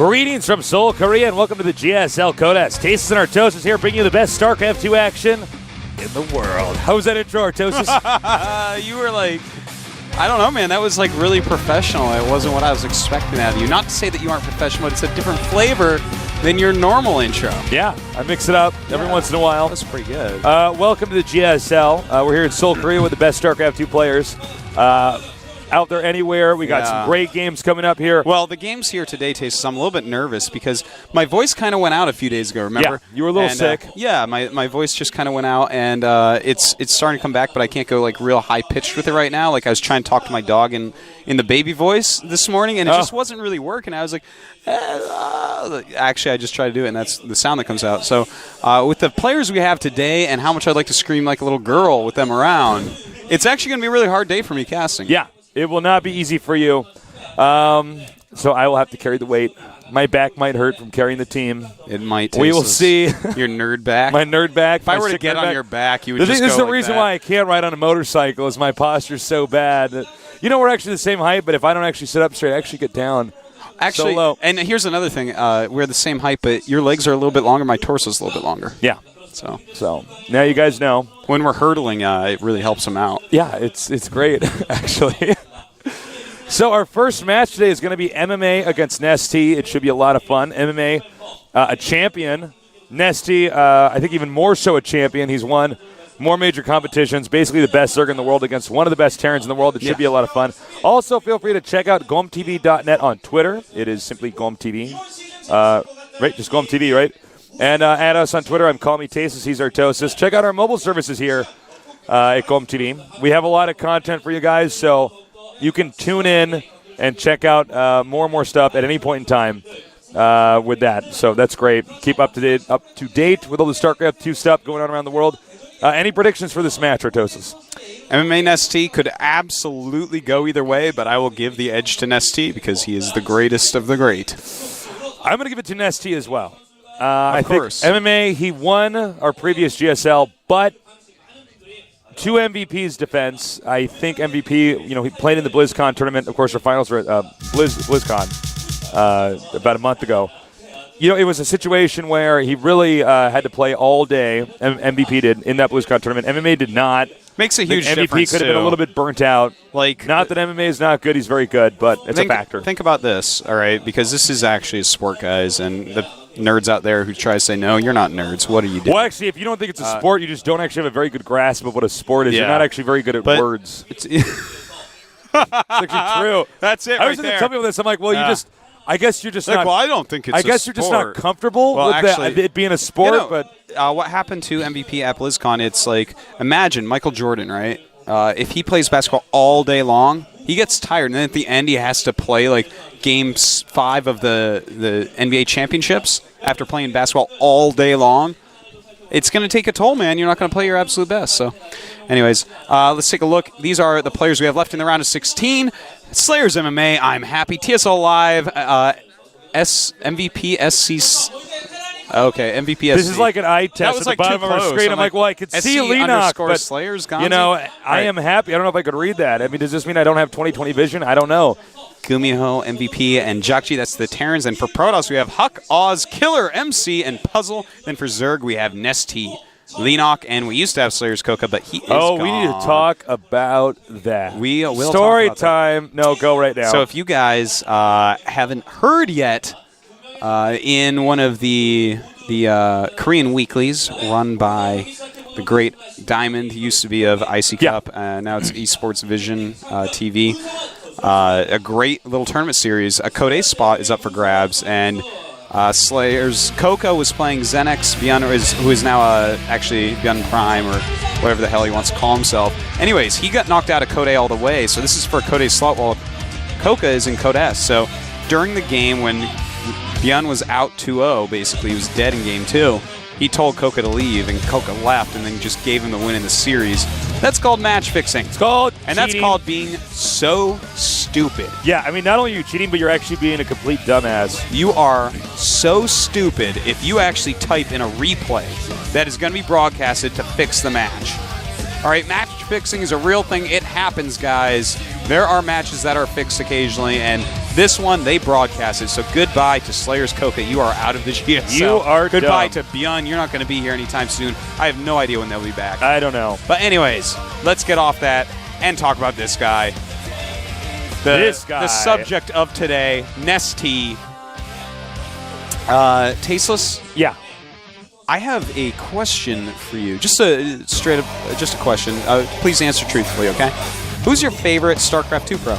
Greetings from Seoul, Korea, and welcome to the GSL Codex. Tastes and Artosis here, bringing you the best StarCraft 2 action in the world. How was that intro, Artosis? You were like, I don't know, man. That was like really professional. It wasn't what I was expecting out of you. Not to say that you aren't professional, but it's a different flavor than your normal intro. Yeah, I mix it up every once in a while. That's pretty good. Welcome to the GSL. We're here in Seoul, Korea with the best StarCraft 2 players. Out there anywhere. We got some great games coming up here. Well, the games here today, Tastes, I'm a little bit nervous because my voice kind of went out a few days ago, remember? Yeah, you were a little sick. Yeah, my voice just kind of went out, and it's starting to come back, but I can't go like real high-pitched with it right now. Like I was trying to talk to my dog in the baby voice this morning, and it just wasn't really working. I was like, actually, I just tried to do it, and that's the sound that comes out. So with the players we have today and how much I'd like to scream like a little girl with them around, it's actually going to be a really hard day for me casting. Yeah. It will not be easy for you. So I will have to carry the weight. My back might hurt from carrying the team. It might. We will see. Your nerd back. My nerd back. If I were to get on your back, you would just go This is the like reason that. why I can't ride on a motorcycle is my posture's so bad. You know, we're actually the same height, but if I don't actually sit up straight, I actually get down. Actually, so low. And here's another thing. We're the same height, but your legs are a little bit longer. My torso's a little bit longer. Yeah. So now you guys know. When we're hurdling, it really helps them out. Yeah, it's great, actually. So our first match today is going to be MMA against NesTea. It should be a lot of fun. MMA, a champion. NesTea, I think even more so a champion. He's won more major competitions, basically the best Zerg in the world against one of the best Terrans in the world. It should be a lot of fun. Also, feel free to check out gomtv.net on Twitter. It is simply gomtv. Right, just gomtv, right? And add us on Twitter. I'm Call Me Tastes. He's Artosis. Check out our mobile services here at gomtv. We have a lot of content for you guys, so you can tune in and check out more and more stuff at any point in time with that. So that's great. Keep up to date with all the StarCraft 2 stuff going on around the world. Any predictions for this match, Artosis? MMA NesTea could absolutely go either way, but I will give the edge to NesTea because he is the greatest of the great. I'm going to give it to NesTea as well. Of course. Think MMA, he won our previous GSL, but to MVP's defense, I think MVP, he played in the BlizzCon tournament. Of course, our finals were at BlizzCon about a month ago. It was a situation where he really had to play all day. MVP did in that BlizzCon tournament. MMA did not. Makes a huge MVP difference, could have been a little bit burnt out. Not that MMA is not good. He's very good, but it's a factor. Think about this, all right, because this is actually a sport, guys, and the nerds out there who try to say, no, you're not nerds. What are you doing? Well, actually, if you don't think it's a sport, you just don't actually have a very good grasp of what a sport is. You're not actually very good at words. It's actually true. That's it. I was going to tell people this. I'm like, well, I guess you're just not. Well, I don't think it's. I guess you're just not comfortable with it being a sport. But what happened to MVP at BlizzCon? It's like, imagine Michael Jordan, right? If he plays basketball all day long, he gets tired, and then at the end he has to play like Game 5 of the NBA championships after playing basketball all day long. It's going to take a toll, man. You're not going to play your absolute best. So, anyways, let's take a look. These are the players we have left in the round of 16. Slayers MMA, I'm happy. TSL Live, MVP SC. Okay, MVP SC. This is like an eye test at the bottom of our screen. I'm like, well, I could see Lenok, but Slayers, I am happy. I don't know if I could read that. I mean, does this mean I don't have 20/20 vision? I don't know. Gumiho, MVP, and Jakji, that's the Terrans. And for Protoss, we have Huck, Oz, Killer, MC, and Puzzle. Then for Zerg, we have NesTea, Lenok, and we used to have Slayers Coca, but he is gone. We need to talk about that. We will Story talk about time. That. No, go right now. So if you guys haven't heard yet, in one of the Korean weeklies run by the great Diamond, he used to be of IC Cup, now it's Esports Vision TV. A great little tournament series. A Code Ace spot is up for grabs, and Slayers Coca was playing Xenex, who is now actually Beyond Prime, or whatever the hell he wants to call himself. Anyways, he got knocked out of Code A all the way, so this is for a Code A slot while Coca is in Code S. So during the game when Beyond was out 2-0, basically, he was dead in Game 2, he told Coca to leave, and Coca left, and then just gave him the win in the series. That's called match fixing. It's called And cheating. that's called being so stupid. Yeah, I mean, not only are you cheating, but you're actually being a complete dumbass. You are so stupid if you actually type in a replay that is going to be broadcasted to fix the match. All right, match fixing is a real thing. It happens, guys. There are matches that are fixed occasionally, and This one, they broadcasted. So goodbye to Slayer's Coca. You are out of the GSL. You are Goodbye dumb. to Beyond. You're not going to be here anytime soon. I have no idea when they'll be back. I don't know. But anyways, let's get off that and talk about this guy. This guy. The subject of today, NesTea. Tasteless? Yeah. I have a question for you. Just a straight up, just a question. Please answer truthfully, okay? Who's your favorite StarCraft 2 pro?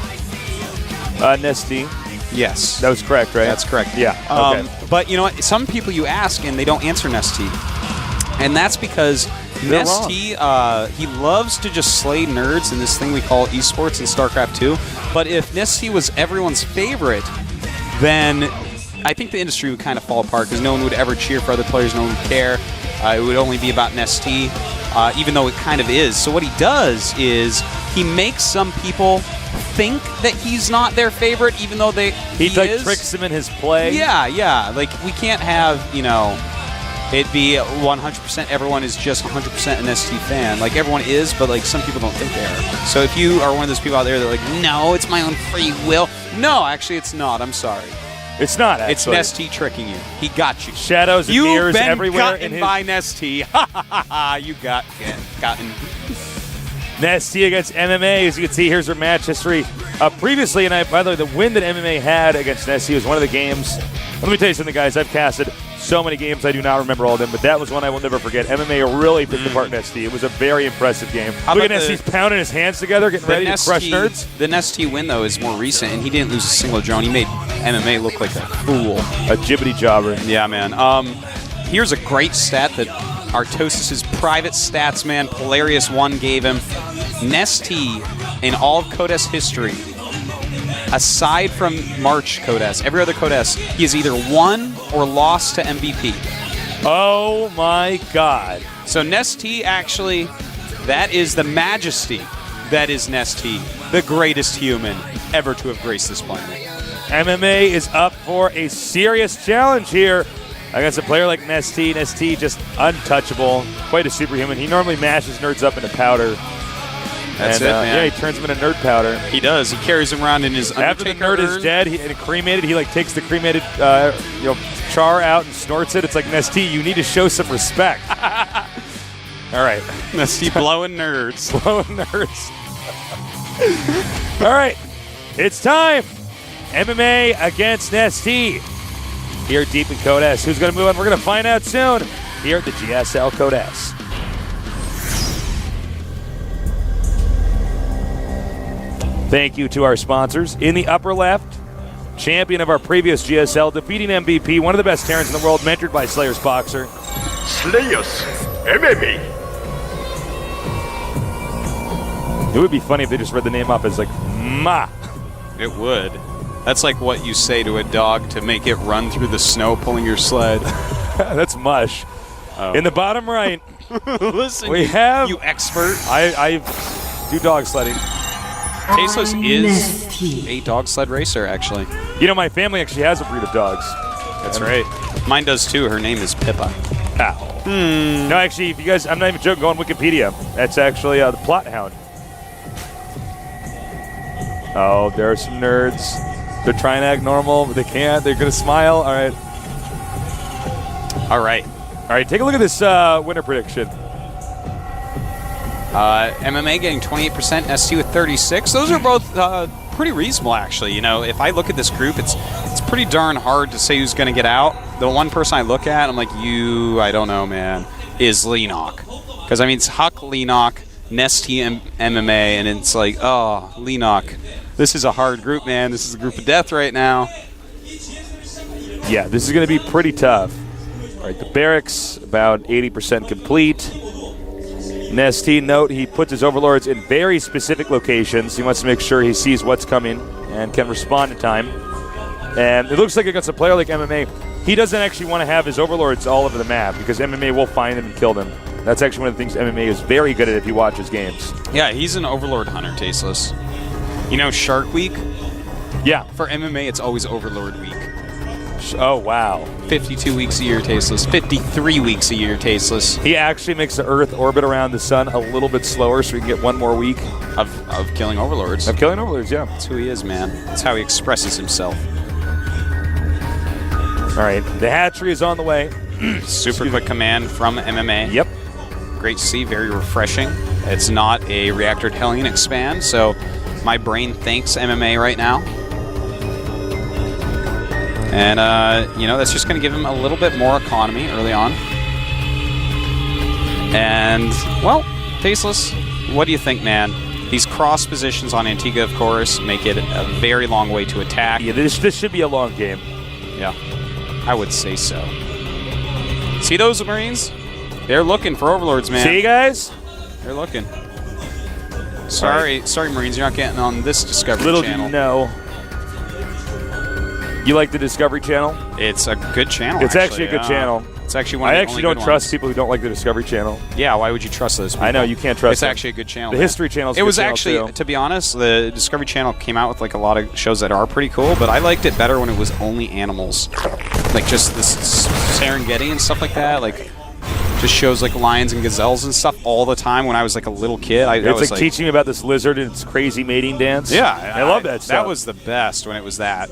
NesTea. Yes. That was correct, right? That's correct. Yeah. Okay. But you know what? Some people you ask and they don't answer NesTea. And that's because They're NesTea, he loves to just slay nerds in this thing we call esports in StarCraft 2. But if NesTea was everyone's favorite, then I think the industry would kind of fall apart because no one would ever cheer for other players, no one would care. It would only be about NesTea, even though it kind of is. So what he does is he makes some people think that he's not their favorite, even though he is. Tricks him in his play. Yeah. Like, we can't have, it be 100% everyone is just 100% an NesTea fan. Like, everyone is, but, like, some people don't think they are. So if you are one of those people out there that are like, no, it's my own free will. No, actually, it's not. I'm sorry. It's not, actually. It's NesTea tricking you. He got you. Shadows and mirrors everywhere. You've been gotten by NesTea. You got gotten. NesTea against MMA. As you can see, here's her match history. Previously, and by the way, the win that MMA had against NesTea was one of the games. Let me tell you something, guys. I've casted so many games, I do not remember all of them, but that was one I will never forget. MMA really picked apart NesTea. It was a very impressive game. Look at NesTea's pounding his hands together, getting ready to crush nerds. The NesTea win, though, is more recent, and he didn't lose a single drone. He made MMA look like a fool. A jibbity jobber. Yeah, man. Here's a great stat that Artosis' private stats man, Polarius1, gave him. NesTea, in all of Codes history, aside from March Codes, every other Codes, he has either won or lost to MVP. Oh, my God. So NesTea, actually, that is the majesty that is NesTea, the greatest human ever to have graced this planet. MMA is up for a serious challenge here against a player like NesTea. NesTea just untouchable, quite a superhuman. He normally mashes nerds up into powder. That's it, man. Yeah, he turns them into nerd powder. He does. He carries them around in his After the nerd is dead and cremated, he takes the cremated char out and snorts it. It's like, NesTea, you need to show some respect. All right. NesTea blowing nerds. Blowing nerds. All right. It's time. MMA against NesTea. Here deep in Codes. Who's going to move on? We're going to find out soon here at the GSL Codes. Thank you to our sponsors. In the upper left, champion of our previous GSL, defeating MVP, one of the best Terrans in the world, mentored by Slayer's Boxer. Slayers MMA. It would be funny if they just read the name off as like, Ma. It would. That's like what you say to a dog to make it run through the snow pulling your sled. That's mush. Oh. In the bottom right, listen, we have... You expert. I do dog sledding. Tasteless is a dog sled racer, actually. You know, my family actually has a breed of dogs. That's right. Mine does, too. Her name is Pippa. Ow. No, actually, if you guys... I'm not even joking. Go on Wikipedia. That's actually the Plot Hound. Oh, there are some nerds. They're trying to act normal, but they can't. They're going to smile. All right. All right. All right, take a look at this winner prediction. MMA getting 28%, NesTea with 36%. Those are both pretty reasonable, actually. You know, if I look at this group, it's pretty darn hard to say who's going to get out. The one person I look at, I'm like, I don't know, man, is Leenock. Because, I mean, it's Huck, Leenock, NesTea, MMA, and it's like, oh, Leenock. This is a hard group, man. This is a group of death right now. Yeah, this is going to be pretty tough. All right, the barracks, about 80% complete. NesTea, note, he puts his overlords in very specific locations. He wants to make sure he sees what's coming and can respond in time. And it looks like against a player like MMA, he doesn't actually want to have his overlords all over the map because MMA will find them and kill them. That's actually one of the things MMA is very good at if you watch his games. Yeah, he's an overlord hunter, Tasteless. You know, Shark Week? Yeah. For MMA, it's always Overlord Week. Oh, wow. 52 weeks a year, tasteless. 53 weeks a year, tasteless. He actually makes the Earth orbit around the sun a little bit slower so we can get one more week. Of killing overlords. Of killing overlords, yeah. That's who he is, man. That's how he expresses himself. All right, the hatchery is on the way. Super quick command from MMA. Yep. Great to see, very refreshing. It's not a reactor Hellion expand, so my brain thanks MMA right now. And, that's just going to give him a little bit more economy early on. And, well, tasteless, what do you think, man? These cross positions on Antigua, of course, make it a very long way to attack. Yeah, this should be a long game. Yeah, I would say so. See those Marines? They're looking for overlords, man. See, guys? They're looking. Sorry, Marines, you're not getting on this Discovery Little Channel. do you know. You like the Discovery Channel? It's a good channel. It's actually a good channel. It's actually one of the I actually only don't good trust ones. people who don't like the Discovery Channel. Yeah, why would you trust those people? I know, you can't trust It's them. actually a good channel. The man. History Channel. It was actually, to be honest, the Discovery Channel came out with like a lot of shows that are pretty cool, but I liked it better when it was only animals, like just this Serengeti and stuff like that. Like, just shows like lions and gazelles and stuff all the time. When I was like a little kid, It's like teaching me about this lizard and its crazy mating dance. Yeah, I love that stuff. That was the best when it was that.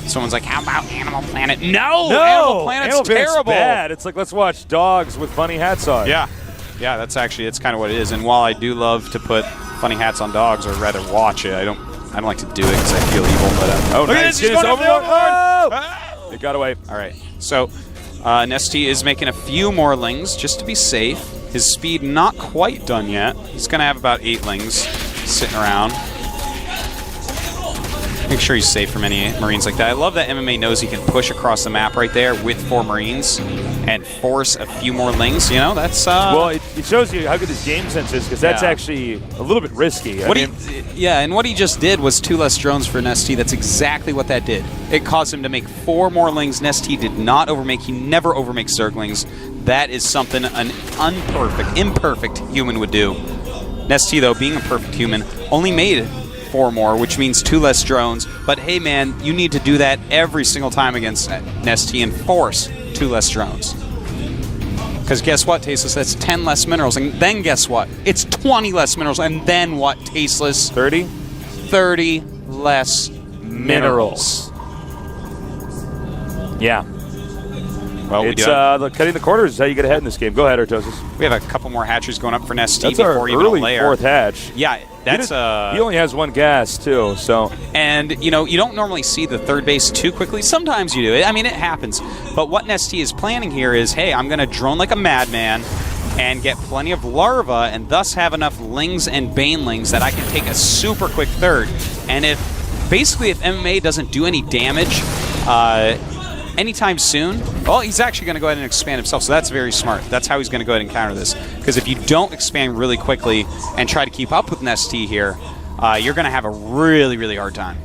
Someone's like, "How about Animal Planet?" No, No, Animal Planet's Animal Planet's terrible. bad. It's like, let's watch dogs with funny hats on. Yeah, that's kind of what it is. And while I do love to put funny hats on dogs, or rather watch it, I don't like to do it because I feel evil. But Oh, look at nice. this, he's Get his going overlord. overlord. Oh! It got away. All right, so NesTea is making a few more lings just to be safe. His speed not quite done yet. He's going to have about 8 lings sitting around. Make sure he's safe from any Marines like that. I love that MMA knows he can push across the map right there with 4 Marines and force a few more lings. You know, that's... Well, it shows you how good his game sense is, because that's Yeah. actually a little bit risky. And what he just did was 2 less drones for NesTea. That's exactly what that did. It caused him to make 4 more lings. NesTea did not overmake. He never overmakes Zerglings. That is something an imperfect human would do. NesTea, though, being a perfect human, only made 4 more, which means 2 less drones. But hey, man, you need to do that every single time against NesTea and force 2 less drones. Because guess what, Tasteless? That's 10 less minerals. And then guess what? It's 20 less minerals. And then what, Tasteless? 30? 30 less minerals. Yeah. Well, It's cutting the corners is how you get ahead in this game. Go ahead, Artosis. we have a couple more hatcheries going up for NesTea That's before our even early a layer. 4th hatch. Yeah, that's He only has 1 gas, too, so... And, you don't normally see the 3rd base too quickly. Sometimes you do. I mean, it happens. But what NesTea is planning here is, hey, I'm going to drone like a madman and get plenty of larvae and thus have enough lings and banelings that I can take a super quick 3rd. And if MMA doesn't do any damage anytime soon, well, he's actually going to go ahead and expand himself, so that's very smart. That's how he's going to go ahead and counter this. Because if you don't expand really quickly and try to keep up with NesTea here, you're going to have a really, really hard time.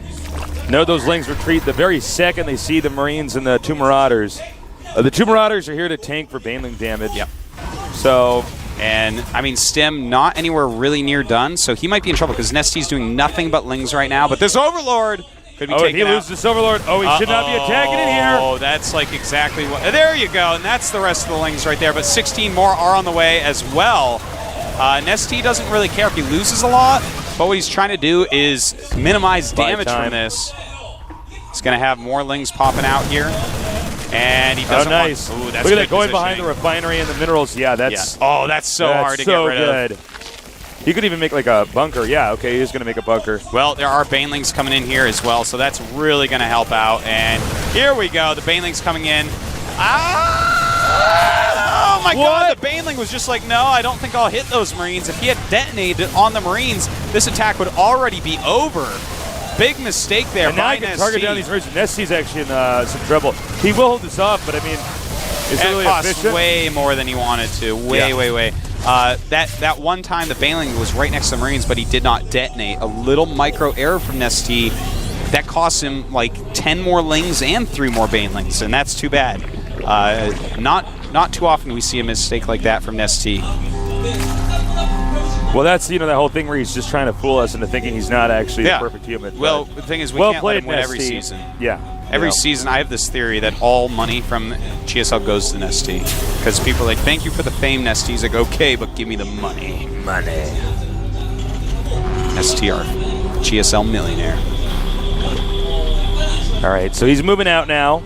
No, those lings retreat the very second they see the Marines and the 2 Marauders. The 2 Marauders are here to tank for baneling damage. Yep. So... And, I mean, Stim not anywhere really near done, so he might be in trouble because NesTea's doing nothing but lings right now. But this Overlord could be taken if he out. loses this Overlord, he should not be attacking in here. Oh, that's like exactly what... There you go, and that's the rest of the lings right there. But 16 more are on the way as well. NesTea doesn't really care if he loses a lot, but what he's trying to do is minimize damage from this. He's going to have more lings popping out here. And he doesn't nice. want... Ooh, that's Look at good that, going behind positioning. the refinery and the minerals. Yeah, that's... Yeah. Oh, that's so hard to so get rid of. He could even make like a bunker. Yeah, okay, he's going to make a bunker. Well, there are banelings coming in here as well, so that's really going to help out. And here we go, the banelings coming in. Oh my God, the baneling was just like, no, I don't think I'll hit those Marines. If he had detonated on the Marines, this attack would already be over. Big mistake there And now by he can target down these Marines. NesTea's actually in some trouble. He will hold this off, but I mean, is it really costs efficient? way more than he wanted to. Way. That one time the baneling was right next to the Marines, but he did not detonate. A little micro error from NesTea that cost him like 10 more lings and 3 more banelings, and that's too bad. Not too often we see a mistake like that from NesTea. Well, that's that whole thing where he's just trying to fool us into thinking he's not actually a perfect human. Well, the thing is, we can't let him win every season. Yeah. Every season, I have this theory that all money from GSL goes to NesTea. Because people are like, thank you for the fame, NesTea. He's like, okay, but give me the money. Money. NesTea, our GSL millionaire. All right, so he's moving out now.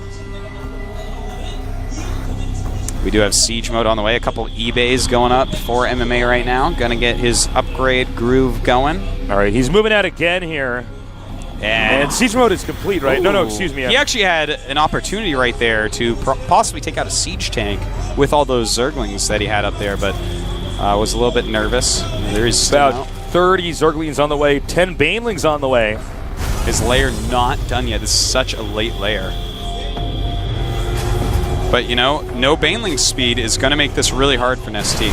We do have Siege mode on the way. A couple eBays going up for MMA right now. Going to get his upgrade groove going. All right, he's moving out again here. And Siege mode is complete, right? No, excuse me. He actually had an opportunity right there to possibly take out a Siege tank with all those Zerglings that he had up there, but was a little bit nervous. There is about 30 Zerglings on the way, 10 Banelings on the way. His lair not done yet. This is such a late lair. But, no Baneling speed is going to make this really hard for NesTea.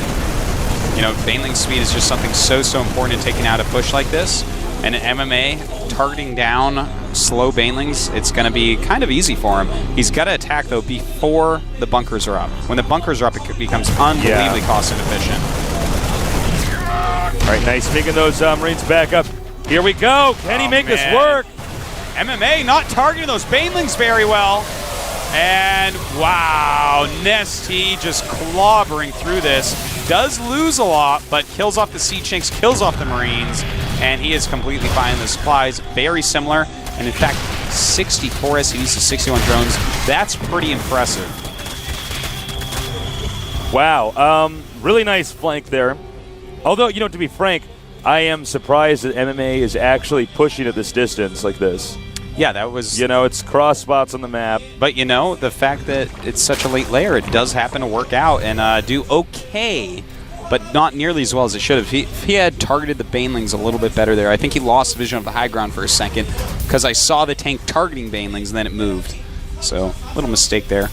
Baneling speed is just something so important in taking out a push like this. And in MMA, targeting down slow Banelings, it's going to be kind of easy for him. He's got to attack, though, before the bunkers are up. When the bunkers are up, it becomes unbelievably cost inefficient. All right, nice. Making those Marines back up. Here we go. Can he make this work? MMA not targeting those Banelings very well. And wow, NesTea just clobbering through this. Does lose a lot, but kills off the Siege tanks, kills off the Marines, and he is completely fine. The supplies very similar, and in fact, 64 SCVs to 61 drones. That's pretty impressive. Wow, really nice flank there. Although, to be frank, I am surprised that MMA is actually pushing at this distance like this. Yeah, that was... it's cross spots on the map. But, the fact that it's such a late layer, it does happen to work out and do okay, but not nearly as well as it should have. If he had targeted the Banelings a little bit better there, I think he lost vision of the high ground for a second because I saw the tank targeting Banelings and then it moved. So, little mistake there.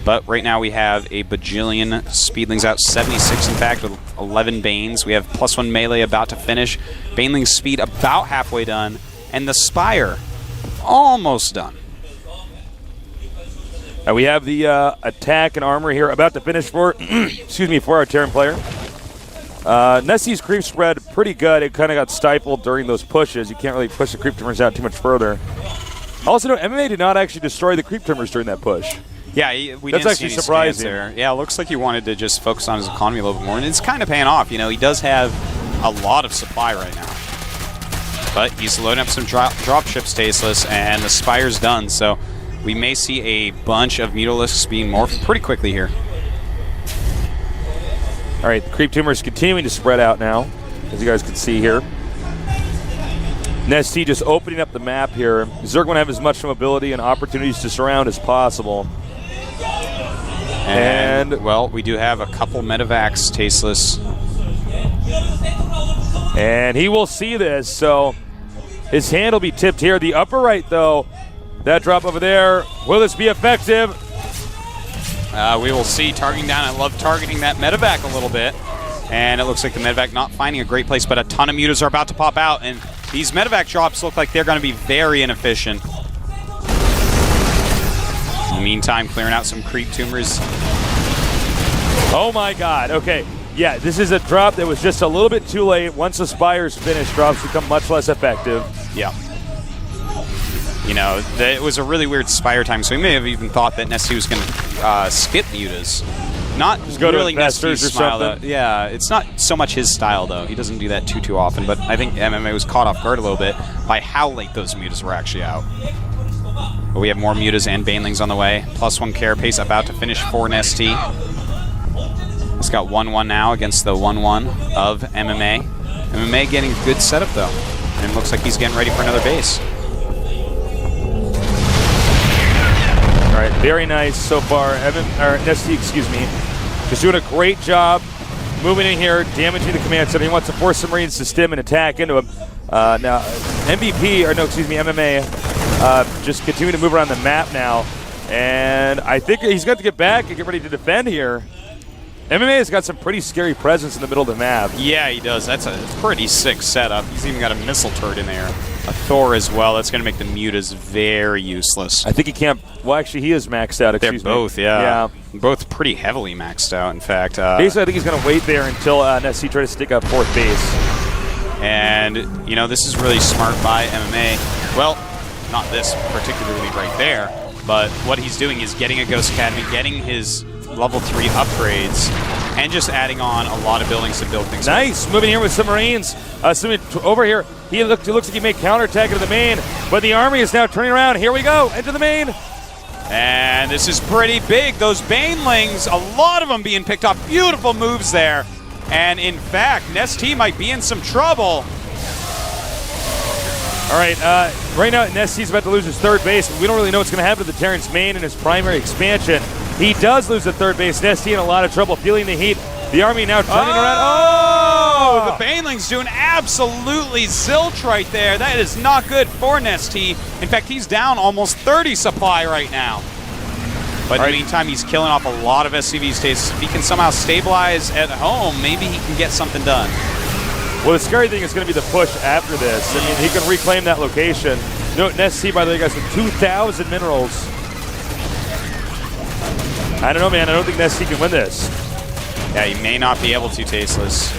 But right now we have a bajillion Speedlings out, 76 in fact, with 11 Banes. We have +1 melee about to finish. Baneling's speed about halfway done, and the Spire almost done. We have the attack and armor here about to finish for, for our Terran player. NesTea's creep spread pretty good. It kind of got stifled during those pushes. You can't really push the creep timbers out too much further. Also, MMA did not actually destroy the creep timbers during that push. Yeah, we That's didn't actually see any surprising. there. Yeah, it looks like he wanted to just focus on his economy a little bit more, and it's kind of paying off. He does have a lot of supply right now. But he's loading up some drop ships tasteless, and the Spire's done, so we may see a bunch of Mutalisks being morphed pretty quickly here. All right, the creep tumor is continuing to spread out now, as you guys can see here. NesTea just opening up the map here. Zerg want to have as much mobility and opportunities to surround as possible. And well, we do have a couple medevacs tasteless. And he will see this, so his hand will be tipped here. The upper right, though, that drop over there, will this be effective? We will see targeting down. I love targeting that medevac a little bit. And it looks like the medevac not finding a great place, but a ton of mutas are about to pop out, and these medevac drops look like they're going to be very inefficient. In the meantime, clearing out some creep tumors. Oh my god, okay. Yeah, this is a drop that was just a little bit too late. Once the Spire's finished, drops become much less effective. Yeah. It was a really weird Spire time, so we may have even thought that NesTea was going to skip mutas. Not just go really to Investors NesTea's or style, something. though. Yeah, it's not so much his style, though. He doesn't do that too often, but I think MMA was caught off guard a little bit by how late those mutas were actually out. But we have more mutas and Banelings on the way. +1 carapace about to finish for NesTea. He's got 1-1 now against the 1-1 of MMA. MMA getting a good setup, though. And it looks like he's getting ready for another base. All right, very nice so far. NesTea, just doing a great job moving in here, damaging the command center. He wants to force some Marines to stim and attack into him. Now, MMA, just continue to move around the map now. And I think he's got to get back and get ready to defend here. MMA has got some pretty scary presence in the middle of the map. Yeah, he does. That's a pretty sick setup. He's even got a missile turret in there. A Thor as well. That's going to make the mutas very useless. I think he can't. Well, actually, he is maxed out. They're Excuse me. both, yeah. Both pretty heavily maxed out, in fact. Basically, I think he's going to wait there until NesTea tries to stick up fourth base. And, you know, this is really smart by MMA. Well, not this particularly right there, but what he's doing is getting a Ghost Academy, getting his level 3 upgrades, and just adding on a lot of buildings to build things. Nice. Moving here with some Marines. Over here, it looks like he may counterattack into the main, but the army is now turning around. Here we go, into the main. And this is pretty big. Those Banelings, a lot of them being picked off. Beautiful moves there. And in fact, NesTea might be in some trouble. All right, right now NesTea's about to lose his third base. We don't really know what's going to happen to the Terrence main in his primary expansion. He does lose the third base. NesTea in a lot of trouble, feeling the heat. The army now turning around. Oh! The Baneling's doing absolutely zilch right there. That is not good for NesTea. In fact, he's down almost 30 supply right now. But in the meantime, he's killing off a lot of SCV states. If he can somehow stabilize at home, maybe he can get something done. Well, the scary thing is going to be the push after this. I mean, he can reclaim that location. Note NesTea, by the way, guys, with 2,000 minerals. I don't know, man. I don't think NesTea can win this. Yeah, he may not be able to, Tasteless.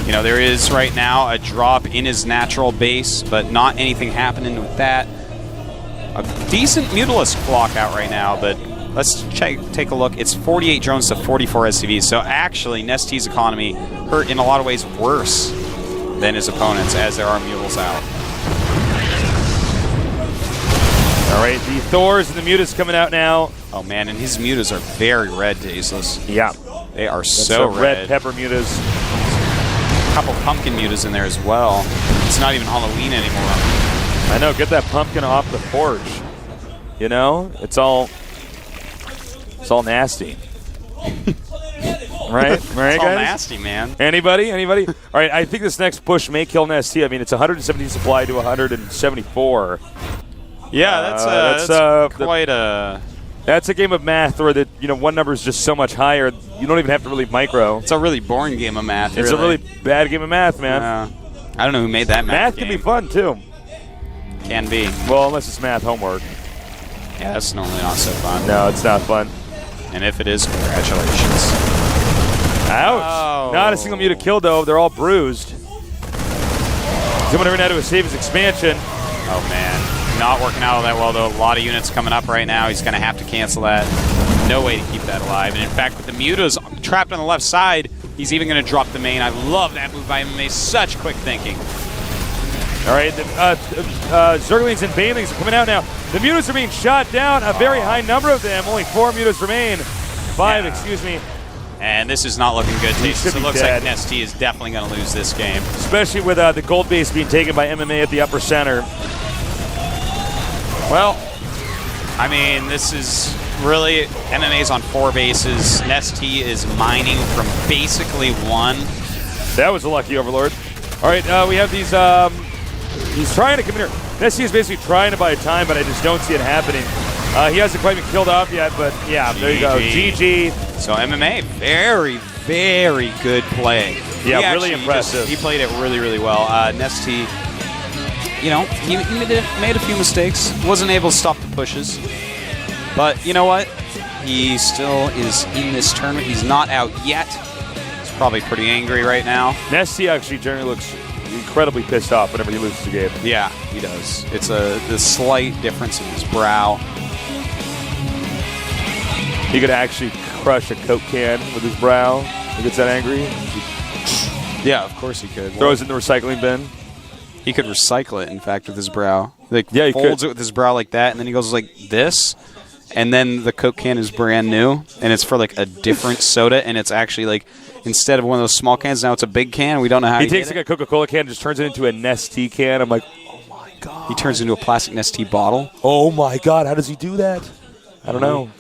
You know, there is right now a drop in his natural base, but not anything happening with that. A decent Mutalisk block out right now, but let's take a look. It's 48 drones to 44 SCVs. So actually, NesTea's economy hurt in a lot of ways worse than his opponents, as there are Mutals out. All right, the Thors and the Mutas coming out now. Oh man, and his Mutas are very red, Tasteless. Yeah. They are so red pepper Mutas. A couple pumpkin Mutas in there as well. It's not even Halloween anymore. I know, get that pumpkin off the porch. You know? It's all nasty. Right? It's all guys? nasty, man. Anybody? All right, I think this next push may kill NesTea. I mean, it's 170 supply to 174. Yeah, that's quite a... That's a game of math where that one number is just so much higher. You don't even have to really micro. It's a really boring game of math. It's a really bad game of math, man. I don't know who made that math game. Can be fun too. Can be. Well, unless it's math homework. Yeah, that's normally not so fun. No, it's not fun. And if it is, congratulations. Ouch! Oh. Not a single muta killed though. They're all bruised. Someone ran out to save his expansion. Oh man. Not working out all that well, though. A lot of units coming up right now. He's going to have to cancel that. No way to keep that alive. And in fact, with the Mutas trapped on the left side, he's even going to drop the main. I love that move by MMA. Such quick thinking. All right, the Zerglings and Banelings are coming out now. The Mutas are being shot down. A very high number of them. Only 4 Mutas remain. 5, excuse me. And this is not looking good, Tasteless. So it looks dead. like NesTea is definitely going to lose this game. Especially with the gold base being taken by MMA at the upper center. Well, I mean, this is really MMA's on 4 bases. NesTea is mining from basically 1. That was a lucky overlord. All right, we have these. He's trying to come in here. NesTea is basically trying to buy time, but I just don't see it happening. He hasn't quite been killed off yet, but yeah, there you go. GG. So MMA, very, very good play. Yeah, really impressive. He played it really, really well. NesTea, you know, he made a few mistakes. Wasn't able to stop the pushes. But you know what? He still is in this tournament. He's not out yet. He's probably pretty angry right now. NesTea actually generally looks incredibly pissed off whenever he loses the game. Yeah, he does. It's the slight difference in his brow. He could actually crush a Coke can with his brow. He gets that angry. Yeah, of course he could. Throws it in the recycling bin. He could recycle it, in fact, with his brow. Like, yeah, he folds could. it with his brow like that, and then he goes like this, and then the Coke can is brand new, and it's for like a different soda, and it's actually like, instead of one of those small cans, now it's a big can. We don't know how he takes like a Coca-Cola can and just turns it into a NesTea can. I'm like, oh my God. He turns it into a plastic NesTea bottle. Oh my God, how does he do that? I don't know.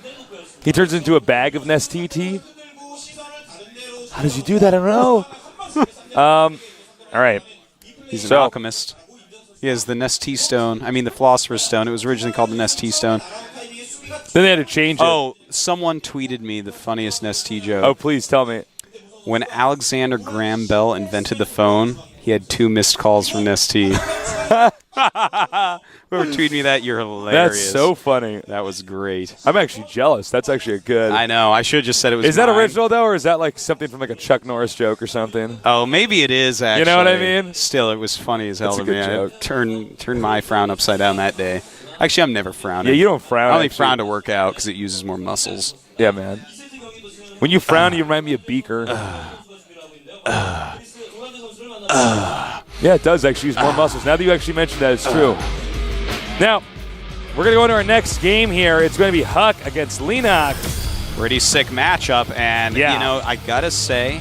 He turns it into a bag of NesTea tea. How does he do that? I don't know. All right. He's an alchemist. He has the NesTea stone. I mean, the Philosopher's Stone. It was originally called the NesTea stone. Then they had to change it. Oh, someone tweeted me the funniest NesTea joke. Oh, please tell me. when Alexander Graham Bell invented the phone, he had 2 missed calls from NesTea. Whoever tweeted me that, you're hilarious. That's so funny. That was great. I'm actually jealous. That's actually a good. I know. I should have just said it was Is that mine. original, though, or is that like something from like a Chuck Norris joke or something? Oh, maybe it is, actually. You know what I mean? Still, it was funny as hell That's to a good me. joke. I turned my frown upside down that day. Actually, I'm never frowning. Yeah, you don't frown. I only actually. frown to work out because it uses more muscles. Yeah, man. When you frown, you remind me of Beaker. Yeah, it does actually use more muscles. Now that you actually mentioned that, it's true. Now, we're going to go into our next game here. It's going to be Huck against Lenok. Pretty sick matchup, and Yeah. you know, I gotta say,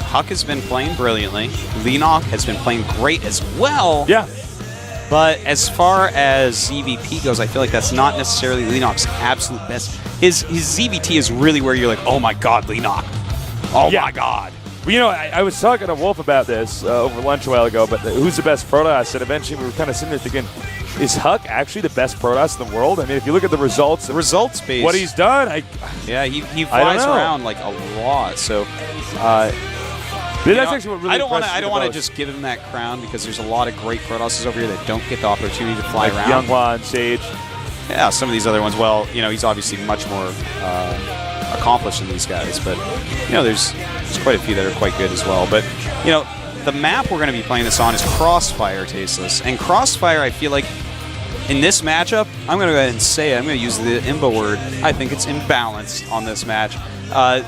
Huck has been playing brilliantly. Lenok has been playing great as well. Yeah. But as far as ZVP goes, I feel like that's not necessarily Lenok's absolute best. His ZVT is really where you're like, oh my god, Lenok. Oh Yeah. my god. Well, you know, I was talking to Wolf about this over lunch a while ago, but who's the best Protoss? And eventually we were kind of sitting there thinking, is Huck actually the best Protoss in the world? I mean, if you look at the results, Results-based. what he's done, Yeah, he I don't flies know. around like a lot. So that's you know, actually what really I don't want impressed me to the most. just give him that crown because there's a lot of great Protosses over here that don't get the opportunity to fly like around. Younghwa and Sage. Yeah, some of these other ones. Well, you know, he's obviously much more accomplished than these guys, but you know, there's quite a few that are quite good as well. But you know, the map we're going to be playing this on is Crossfire, Tasteless, and Crossfire, I feel like in this matchup, I'm going to go ahead and say it. I'm going to use the IMBA word. I think it's imbalanced on this match.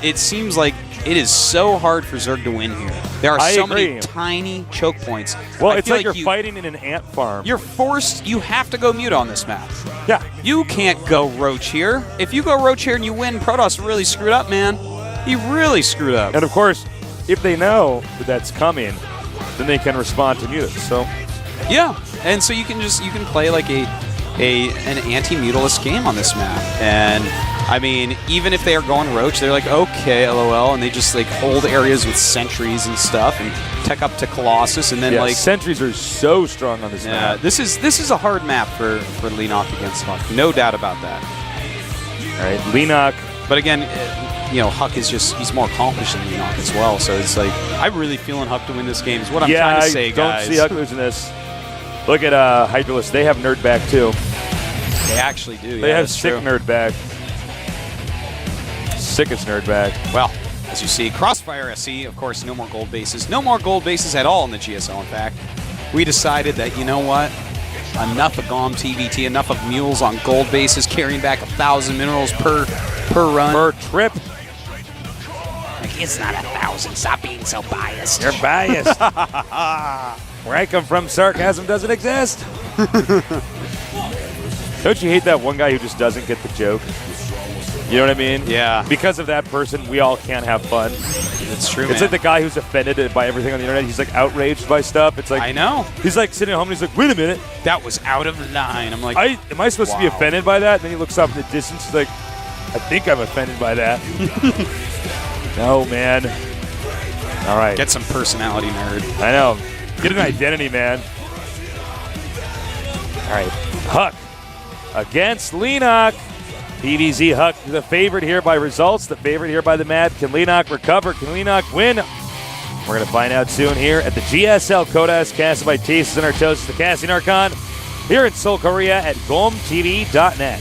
It seems like it is so hard for Zerg to win here. There are I so agree. many tiny choke points. Well, I it's feel like you're fighting in an ant farm. You're forced. You have to go mute on this map. Yeah. You can't go Roach here. If you go Roach here and you win, Protoss really screwed up, man. He really screwed up. And of course, if they know that that's coming, then they can respond to mute. So Yeah, and so you can play like an anti-mutalist game on this map. And I mean, even if they are going Roach, they're like, okay, LOL, and they just like hold areas with sentries and stuff and tech up to Colossus, and then yeah, like sentries are so strong on this yeah, map. this is a hard map for Lenok against Huck, no doubt about that. All right, Lenok. But again, you know, Huck is he's more accomplished than Lenok as well. So it's like, I'm really feeling Huck to win this game is what I'm trying to say, I don't guys. see Huck losing this. Look at Hydralist. They have nerd back too. They actually do. They yeah, have that's sick true. nerd back. Sickest nerd back. Well, as you see, Crossfire SC, of course, no more gold bases. No more gold bases at all in the GSL, in fact. We decided that, you know what? Enough of GOM TVT, enough of mules on gold bases, carrying back 1,000 minerals per run. Per trip. Like, it's not 1,000. Stop being so biased. You're biased. Where I come from, sarcasm doesn't exist. Don't you hate that one guy who just doesn't get the joke? You know what I mean? Yeah. Because of that person, we all can't have fun. It's true, It's man. like the guy who's offended by everything on the internet. He's like outraged by stuff. It's like I know. He's like sitting at home and he's like, wait a minute. That was out of line. I'm like, Am I supposed to be Wow. offended by that? And then he looks up in the distance. He's like, I think I'm offended by that. No, man. All right. get some personality, nerd. I know. Get an identity, man. All right. Huck against Lenok. PVZ Huck, the favorite here by results, the favorite here by the mat. Can Lenok recover? Can Lenok win? We're going to find out soon here at the GSL Kodas, casted by Tastes and Artosis, the Casting Archon, here in Seoul, Korea at gomtv.net.